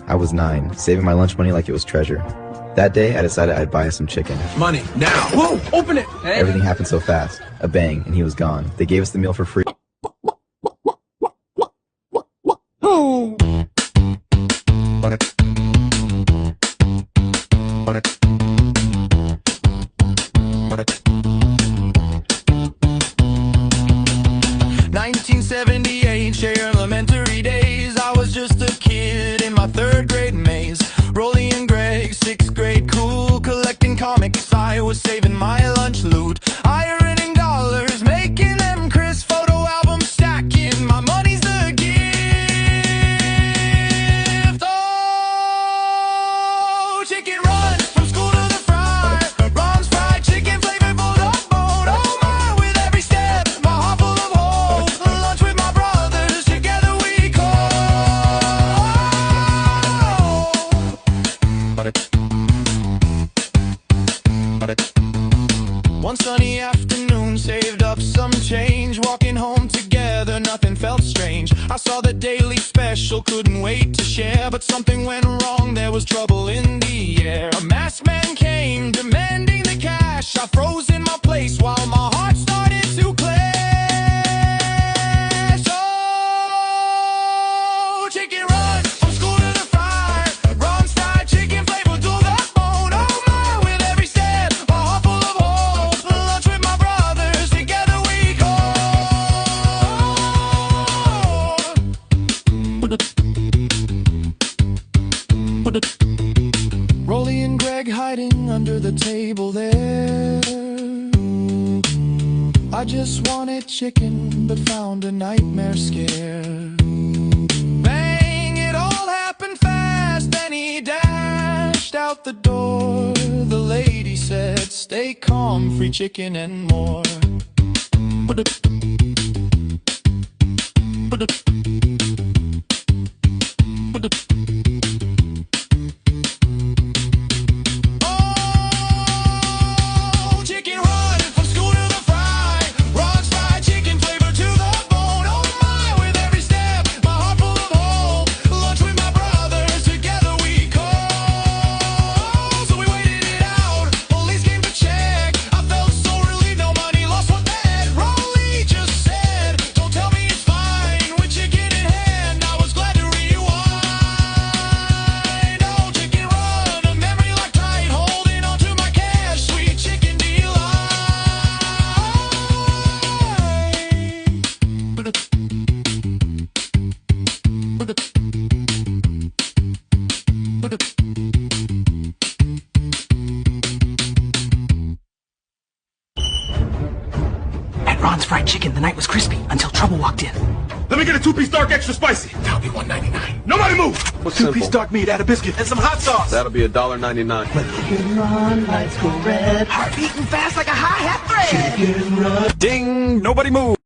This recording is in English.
I was 9, saving my lunch money like it was treasure. That day, I decided I'd buy us some chicken. Money, now! Whoa, open it! Hey. Everything happened so fast. A bang, and he was gone. They gave us the meal for free. Oh. 1978, share elementary days. I was just a kid in my 3rd grade maze. Rolly and Greg, 6th grade cool, collecting comics. I was saving my lunch loot, ironing dollars, making them crisp, photo albums stacking. My money's the gift. Oh, chicken run from school to the fry. Ron's fried chicken, flavorful dog bone. Oh my, with every step, my heart full of hope. Lunch with my brothers, together we go. One sunny afternoon, saved up some change. Walking home together, nothing felt strange. I saw the daily special, couldn't wait to share. But something went wrong, there was trouble in the air. A masked man came, demanding the cash. I froze in my place while my heart started to clash. Oh, chicken run from school to the fry. Ron's fried chicken, flavor to the bone. Oh my, with every step, my heart full of hope. Lunch with my brothers, together we go. Rolly and Greg hiding under the table there. I just wanted chicken, but found a nightmare scare. Bang, it all happened fast, then he dashed out the door. The lady said, stay calm, free chicken and more. Oh, chicken run from school to the fry. Ron's fried chicken, flavor to the bone. Oh my, with every step, my heart full of hope. Lunch with my brothers, together we go. So we waited it out, police came to check. I felt so relieved, no money lost, what the heck? Rolly just said, don't tell me it's fine. With chicken in hand, I was glad to rewind. Oh, chicken run, a memory like tide, holding on to my cash, sweet chicken delight. At Ron's Fried Chicken, the night was crispy until trouble walked in. Let me get a 2-piece dark extra spicy. That'll be $1.99. Nobody move! What's 2-piece dark meat, add a biscuit, and some hot sauce. That'll be $1.99. Chicken run, lights go red. Heart beating fast like a hi-hat thread. Chicken run. Ding! Nobody move!